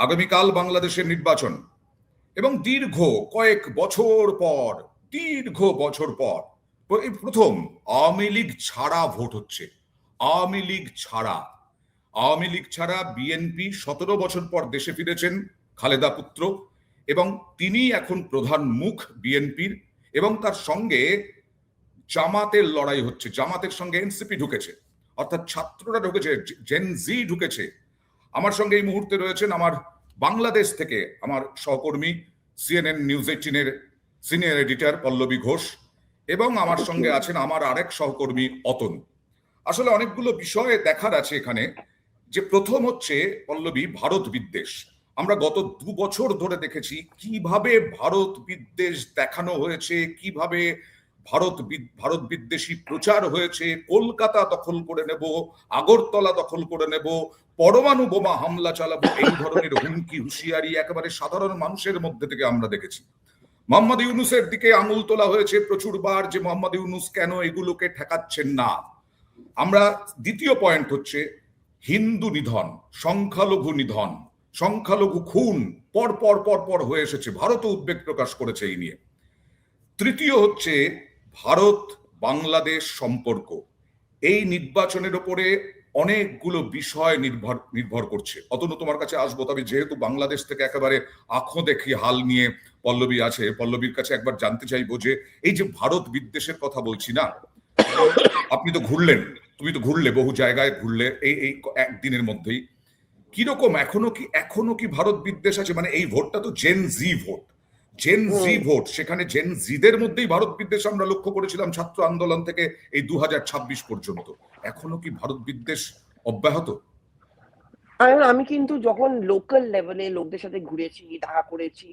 আগামীকাল বাংলাদেশের নির্বাচন এবং দীর্ঘ বছর পর এই প্রথম আওয়ামী লীগ ছাড়া ভোট হচ্ছে। আওয়ামী লীগ ছাড়া বিএনপি 17 বছর পর দেশে ফিরেছেন খালেদা পুত্র, এবং তিনি এখন প্রধান মুখ বিএনপির, এবং তার সঙ্গে জামাতের লড়াই হচ্ছে। জামাতের সঙ্গে এনসিপি ঢুকেছে, অর্থাৎ ছাত্ররা ঢুকেছে, জেন জি ঢুকেছে। আমার সঙ্গে এই মুহূর্তে রয়েছেন আমার বাংলাদেশ থেকে আমার সহকর্মী CNN নিউজ 18-এর সিনিয়র এডিটর পল্লবী ঘোষ, এবং আমার সঙ্গে আছেন আমার আরেক সহকর্মী অতন। আসলে অনেকগুলো বিষয়ে দেখার আছে এখানে। যে প্রথম হচ্ছে পল্লবী, ভারত বিদ্বেষ। আমরা গত 2 বছর ধরে দেখেছি কিভাবে ভারত বিদ্বেষ দেখানো হয়েছে, কিভাবে ভারত বিদ্বেষী প্রচার হয়েছে। কলকাতা দখল করে নেব, আগরতলা দখল করে নেব, পরমাণু বোমা হামলা চালাবো, এই ধরনের হুমকি হুঁশিয়ারি একেবারে সাধারণ মানুষের মধ্যে থেকে আমরা দেখেছি। মোহাম্মদ ইউনূসের দিকে আঙুল তোলা হয়েছে প্রচুরবার, যে মোহাম্মদ ইউনূস কেন এগুলোকে ঠেকাচ্ছেন না। আমরা দ্বিতীয় পয়েন্ট হচ্ছে হিন্দু নিধন, সংখ্যালঘু খুন পর হয়ে এসেছে, ভারতও উদ্বেগ প্রকাশ করেছে এই নিয়ে। তৃতীয় হচ্ছে ভারত বাংলাদেশ সম্পর্ক। এই নির্বাচনের উপরে অনেকগুলো বিষয় নির্ভর করছে। অতনু, তোমার কাছে আসবো, তবে যেহেতু বাংলাদেশ থেকে একেবারে আঁখো দেখি হাল নিয়ে পল্লবী আছে, পল্লবীর কাছে একবার জানতে চাইবো যে এই যে ভারত বিদ্বেষের কথা বলছি না, আপনি তো ঘুরলেন, তুমি তো ঘুরলে, বহু জায়গায় ঘুরলে এই একদিনের মধ্যেই, কিরকম এখনো কি ভারত বিদ্বেষ আছে? মানে এই ভোটটা তো জেন জি ভোট, সেখানে জেন জিদের মধ্যেই ভারত বিদ্বেষ আমরা লক্ষ্য করেছিলাম ছাত্র আন্দোলন থেকে এই 2026 পর্যন্ত। এখনো কি ভারত বিদ্বেষ অব্যাহত? আমি কিন্তু যখন লোকাল লেভেলে লোকদের সাথে ঘুরেছি, দেখা করেছি,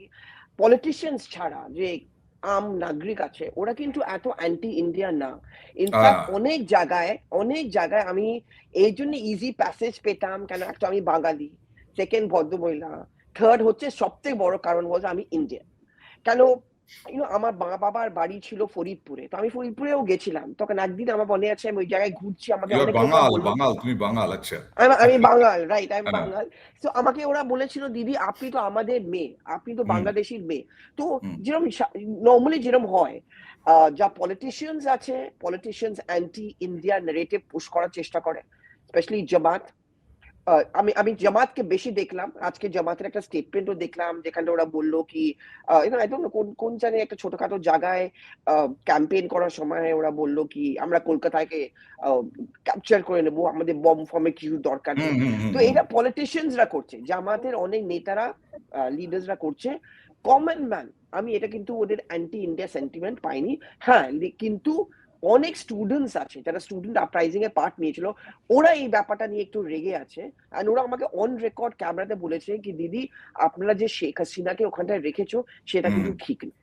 পলিটিশিয়ানস ছাড়া যে আম নাগরিক আছে, ওরা কিন্তু এত অ্যান্টি ইন্ডিয়া না। ইনফ্যাক্ট অনেক জায়গায় আমি এই জন্য ইজি প্যাসেজ পেতাম, কেন একটা আমি বাঙালি, সেকেন্ড ভদ্রমহিলা, থার্ড হচ্ছে সবথেকে বড় কারণ বলছে আমি ইন্ডিয়ান। কেন, আমার মা বাবার বাড়ি ছিল ফরিদপুরে, তো আমি ফরিদপুরেও গেছিলাম। তখন একদিন আমার মনে আছে আমি ওই জায়গায় ঘুরছি, আমাকে অনেক বাঙাল, তুমি বাঙাল? আচ্ছা, আমি বাঙাল, রাইট, আমি বাঙাল। তো আমাকে ওরা বলেছিল, দিদি আপনি তো আমাদের মেয়ে, আপনি তো বাংলাদেশির মেয়ে। তো যেরকম নর্মালি যেরকম হয়, যা পলিটিশিয়ানস আছে, politicians anti India negative push করার চেষ্টা করে, স্পেশালি জামাত। আমি জামাতকে বেশি দেখলাম। আজকে জামাতের একটা স্টেটমেন্টও দেখলাম, যেখানে ওরা বললো কি কোন জানে একটা ছোটখাটো জায়গায় ক্যাম্পেইন করার সময় ওরা বললো কি আমরা কলকাতাকে ক্যাপচার করে নেবো, আমাদের বম ফর্মে কিছু দরকার নেই। তো এটা পলিটিশিয়ানসরা করছে, জামাতের অনেক নেতারা, লিডার্সরা করছে। কমন ম্যান, আমি এটা কিন্তু ওদের অ্যান্টি ইন্ডিয়া সেন্টিমেন্ট পাইনি। হ্যাঁ, কিন্তু অনেক স্টুডেন্টস আছে যারা স্টুডেন্ট আপরাইজিং এ পার্ট নিয়েছিল, ওরা এই ব্যাপারটা নিয়ে একটু রেগে আছে। আর ওরা আমাকে অন রেকর্ড ক্যামেরাতে বলেছে কি দিদি আপনারা যে শেখ হাসিনাকে ওখানটায় রেখেছো সেটা কিন্তু ঠিক না।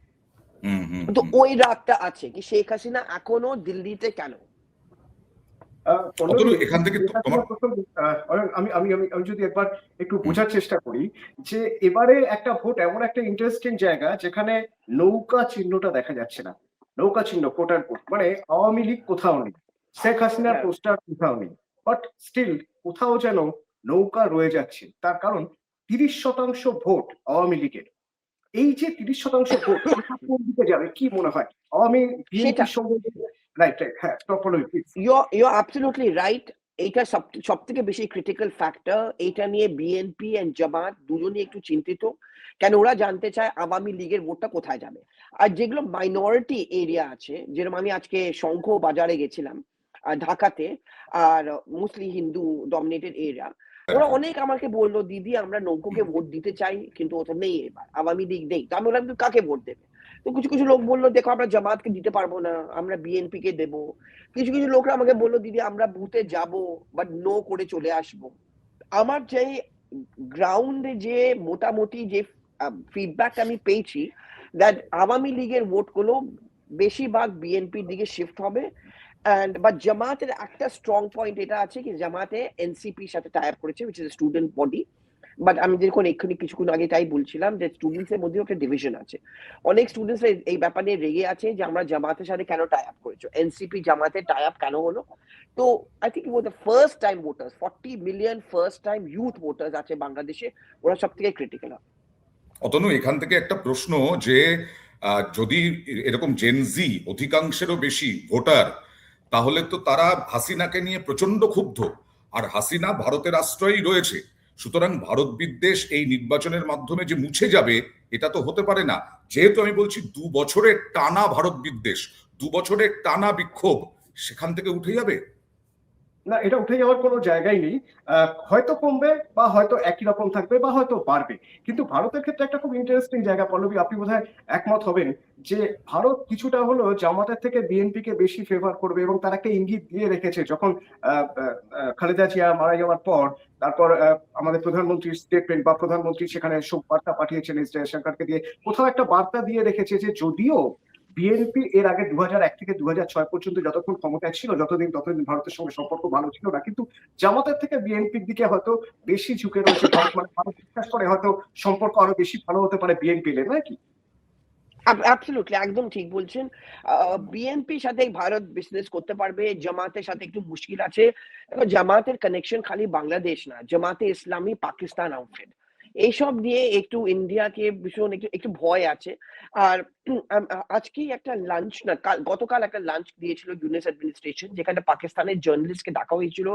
তো ওই রাগটা আছে কি শেখ হাসিনা এখনো দিল্লিতে কেন। এখান থেকে আমি যদি একবার একটু বোঝার চেষ্টা করি যে এবারে একটা ভোট এমন একটা ইন্টারেস্টিং জায়গা যেখানে নৌকা চিহ্নটা দেখা যাচ্ছে না। নৌকা চিহ্ন কোটার কোট, মানে আওয়ামী লীগ কোথাও নেই, শেখ হাসিনার পোস্টার কোথাও নেই, বাট স্টিল কোথাও যেন নৌকা রয়ে যাচ্ছে। তার কারণ 30% ভোট আওয়ামী লীগের। এই যে 30% ভোট কোন দিকে যাবে কি মনে হয়? আওয়ামী বিএনপির সঙ্গে রাইট, হ্যাঁ, you're absolutely right. এটা সবথেকে বেশি ক্রিটিক্যাল ফ্যাক্টর। এটা নিয়ে বিএনপি এন্ড জামাত দুজনই একটু চিন্তিত, কেন ওরা জানতে চায় আওয়ামী লীগের ভোটটা কোথায় যাবে। আর যেগুলো মাইনরিটি এরিয়া আছে, যেরকম আমি আজকে শঙ্খ বাজারে গেছিলাম ঢাকাতে, আর মুসলিম হিন্দু ডমিনেটেড এরিয়া, ওরা অনেক আমাকে বললো দিদি আমরা নৌকোকে ভোট দিতে চাই, কিন্তু ওটা নেই, এবার আওয়ামী লীগ নেই। তো আমি বললাম কাকে ভোট দেবে? তো কিছু লোক বললো দেখো আমরা জামাতকে দিতে পারবো না, আমরা বিএনপি কে দেবো। কিছু লোকরা আমাকে বললো দিদি আমরা বুথে যাব, বাট নো করে চলে আসবো। আমার যে গ্রাউন্ডে যে মোটামুটি যে ফিডব্যাক আমি পেয়েছি, দ্যাট আওয়ামী লীগের ভোট গুলো বেশিরভাগ বিএনপির দিকে শিফট হবে। বাট জামাতের একটা স্ট্রং পয়েন্ট এটা আছে কি জামাতে এনসিপির সাথে টাই আপ করেছে, which is a student body, but আমি যেরকম এক্ষুনি কিছুক্ষণ আগে তাই বলছিলাম যে স্টুডেন্টস এর মধ্যেও একটা ডিভিশন আছে। অনেক স্টুডেন্টস এই ব্যাপার নিয়ে রেগে আছে যে আমরা জামাতের সাথে কেন টাই আপ করেছো, এনসিপি জামাতের টাই আপ কেন হলো। তো I think the first time voters 40 million first time youth voters আছে বাংলাদেশে, ওরা সব থেকে ক্রিটিক্যাল। অতনু, এখান থেকে একটা প্রশ্ন যে যদি এরকম জেনজি অধিকাংশেরও বেশি ভোটার, তাহলে তো তারা হাসিনাকে নিয়ে প্রচন্ড ক্ষুব্ধ, আর হাসিনা ভারতের আশ্রয়ই রয়েছে। সুতরাং ভারত বিদ্বেষ এই নির্বাচনের মাধ্যমে যে মুছে যাবে এটা তো হতে পারে না। যেহেতু আমি বলছি 2 বছরের টানা ভারত বিদ্বেষ, 2 বছরের টানা বিক্ষোভ, সেখান থেকে উঠে যাবে না, এটা উঠে যাওয়ার কোনো জায়গাই নেই। হয়তো কমবে বা হয়তো একই রকম থাকবে বা হয়তো বাড়বে। কিন্তু ভারতের ক্ষেত্রে একটা খুব ইন্টারেস্টিং জায়গা, পল্লবী আপনি বোধহয় একমত হবেন, যে ভারত কিছুটা হলো জামাতের থেকে বিএনপি কে বেশি ফেভার করবে, এবং তারা একটা ইঙ্গিত দিয়ে রেখেছে যখন খালেদা জিয়া মারা যাওয়ার পর, তারপর আমাদের প্রধানমন্ত্রীর স্টেটমেন্ট বা প্রধানমন্ত্রী সেখানে শোক বার্তা পাঠিয়েছেন এস জয়শঙ্করকে দিয়ে, কোথাও একটা বার্তা দিয়ে রেখেছে যে যদিও বিএনপি এর আগে 2001 থেকে 2006 পর্যন্ত যতক্ষণ ক্ষমতায় ছিল, ততদিন ভারতের সঙ্গে সম্পর্ক ভালো ছিল না, কিন্তু জামাতের থেকে বিএনপির দিকে হয়তো বেশি ঝুঁকে রয়েছে ভারত। মানে ভারত বিশ্বাস করে হয়তো সম্পর্ক আরো বেশি ভালো হতে পারে বিএনপি এর, নাকি? অ্যাবসলিউটলি, একদম ঠিক বলছেন। বিএনপির সাথে ভারত বিজনেস করতে পারবে, জামাতের সাথে একটু মুশকিল আছে। জামাতের কানেকশন খালি বাংলাদেশ না, জামাতে ইসলামী পাকিস্তান আউটফিট, এইসব নিয়ে একটু ইন্ডিয়াকে ভীষণ একটু ভয় আছে। আর আজকে একটা লাঞ্চ না, গতকাল একটা লাঞ্চ দিয়েছিল ইউনিস অ্যাডমিনিস্ট্রেশন, যেখানে পাকিস্তানের জার্নালিস্টকে ডাকা হয়েছিল,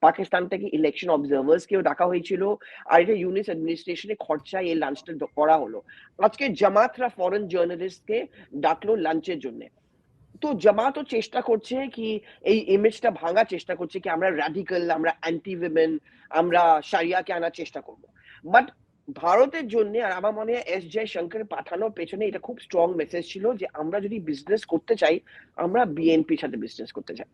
পাকিস্তান থেকে ইলেকশন অবজার্ভার্স কেও ডাকা হয়েছিল, আর এটা ইউনিস অ্যাডমিনিস্ট্রেশনের খরচায় এই লাঞ্চটা করা হলো। আজকে জামাতরা ফরেন জার্নালিস্টকে ডাকলো লাঞ্চের জন্য। তো জামাতও চেষ্টা করছে কি এই ইমেজটা ভাঙার চেষ্টা করছে কি আমরা র্যাডিক্যাল, আমরা অ্যান্টি উইমেন, আমরা শারিয়াকে আনার চেষ্টা করব। বাট ভারতের জন্য, আর আমার মনে হয় এস জয়শঙ্কর পাঠানোর পেছনে এটা খুব স্ট্রং মেসেজ ছিল যে আমরা যদি বিজনেস করতে চাই, আমরা বিএনপির সাথে বিজনেস করতে চাই।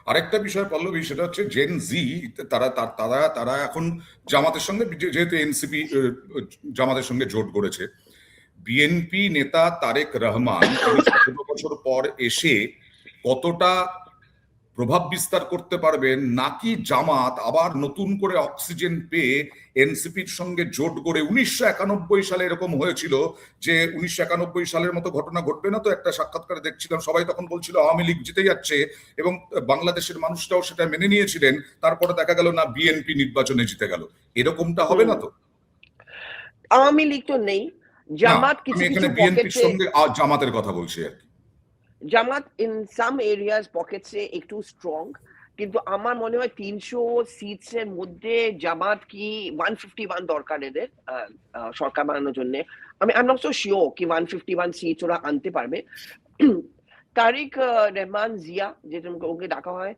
আরেকটা বিষয় পল্লবী, সেটা হচ্ছে জেন জি, তারা তারা তারা এখন জামাতের সঙ্গে, যেহেতু এনসিপি জামাতের সঙ্গে জোট গড়েছে, বিএনপি নেতা তারেক রহমান 17 বছর পর এসে কতটা প্রভাব বিস্তার করতে পারবেন, নাকি জামাত আবার নতুন করে অক্সিজেন পেয়ে এনসিপির সঙ্গে জোট গড়ে 1991 সালে এরকম হয়েছিল যে 1991 সালের মতো ঘটনা ঘটবে না তো? একটা সাক্ষাৎকারে দেখছিলাম সবাই তখন বলছিল আওয়ামী লীগ জিতে যাচ্ছে, এবং বাংলাদেশের মানুষটাও সেটা মেনে নিয়েছিলেন। তারপরে দেখা গেল না, বিএনপি নির্বাচনে জিতে গেল। এরকমটা হবে না তো? আওয়ামী লীগ তো নেই, জামাত কিছু কিছু বিএনপির সঙ্গে জামাতের কথা বলছি আর কি। জামাত ইন সাম এরিয়াস পকেটসে একটু স্ট্রং, কিন্তু আমার মনে হয় 300 সিটস এর মধ্যে জামাত কি 151 দরকার এদের সরকার বানানোর জন্য। আমি I am not so sure কি 151 সিটস ওরা আনতে পারবে। তারিক রহমান জিয়া, যেটা ওকে ডাকা হয়,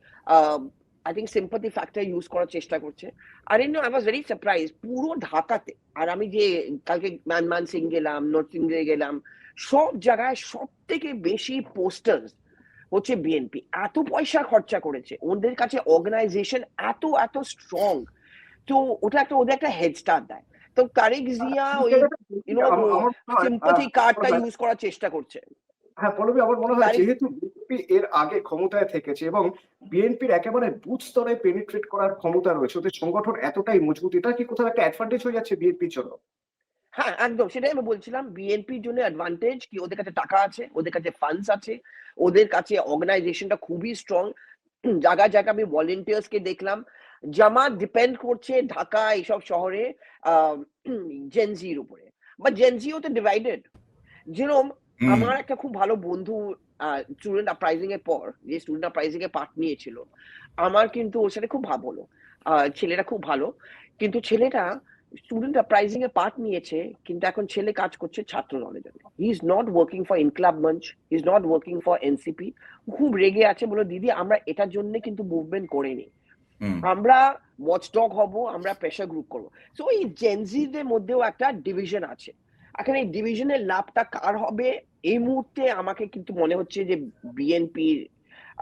I think sympathy factor use করার চেষ্টা করছে। আর আই ওয়াজ ভেরি সারপ্রাইজ, পুরো ঢাকাতে, আর আমি যে কালকে মান সিং গেলাম, নর্থ সিংহে গেলাম, সব জায়গায় সব থেকে বেশি পোস্টার্স হচ্ছে বিএনপি। এত পয়সা খরচা করেছে, ওদের কাছে অর্গানাইজেশন এত এত স্ট্রং, তো ওটা একটা ওদের একটা হেড স্টার্ট দেয়। তো তারেক জিয়া ওই সিম্পাথি কার্ডটা ইউজ করার চেষ্টা করছে। হ্যাঁ পল্লবী, আমার মনে হয় যেহেতু বিএনপি এর আগে ক্ষমতায় থেকেছে এবং বিএনপির একেবারে বুথ স্তরে পেনিট্রেট করার ক্ষমতা রয়েছে, ওদের সংগঠন এতটাই মজবুত, এটা কি কোথাও একটা অ্যাডভান্টেজ হয়ে যাচ্ছে বিএনপির জন্য? হ্যাঁ একদম, সেটাই আমি বলছিলাম, বিএনপির জন্য অ্যাডভান্টেজ কি ওদের কাছে টাকা আছে, ওদের কাছে ফান্ডস আছে, ওদের কাছে অর্গানাইজেশনটা খুবই স্ট্রং। জায়গায় জায়গায় আমি ভলেন্টিয়ার্স কে দেখলাম। জামাত ডিপেন্ড করছে ঢাকা এইসব শহরে জেনজির উপরে, বা জেনজিও তো ডিভাইডেড। যেরকম আমার একটা খুব ভালো বন্ধু স্টুডেন্ট আপরাইজিং এর পর, যে স্টুডেন্ট আপরাইজিং এ পার্ট নিয়েছিল, আমার কিন্তু ওর সাথে খুব ভাব হলো। ছেলেটা খুব ভালো, কিন্তু ছেলেটা স্টুডেন্ট আপরাইজিং এ পার্ট নিয়েছে, কিন্তু এখন ছেলে কাজ করছে ছাত্র দলের জন্য। He is not working for Inquilab Mancha, he is not working for NCP. খুব রেগে আছে, বলে দিদি আমরা এটার জন্য কিন্তু মুভমেন্ট করিনি, আমরা ওয়াচডগ হব, আমরা প্রেসার গ্রুপ করবো। সো এই জেনজিদের মধ্যেও একটা ডিভিশন আছে। এখন এই ডিভিশনের লাভটা কার হবে এই মুহূর্তে আমাকে কিন্তু মনে হচ্ছে যে বিএনপির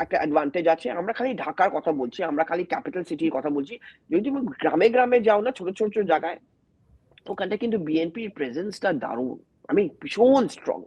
একটা অ্যাডভান্টেজ আছে। আমরা খালি ঢাকার কথা বলছি, আমরা খালি ক্যাপিটাল সিটির কথা বলছি। যদি তুমি গ্রামে গ্রামে যাও না, ছোট ছোট জায়গায়, ওখানটা কিন্তু বিএনপির প্রেজেন্সটা দারুণ, আমি ভীষণ স্ট্রং।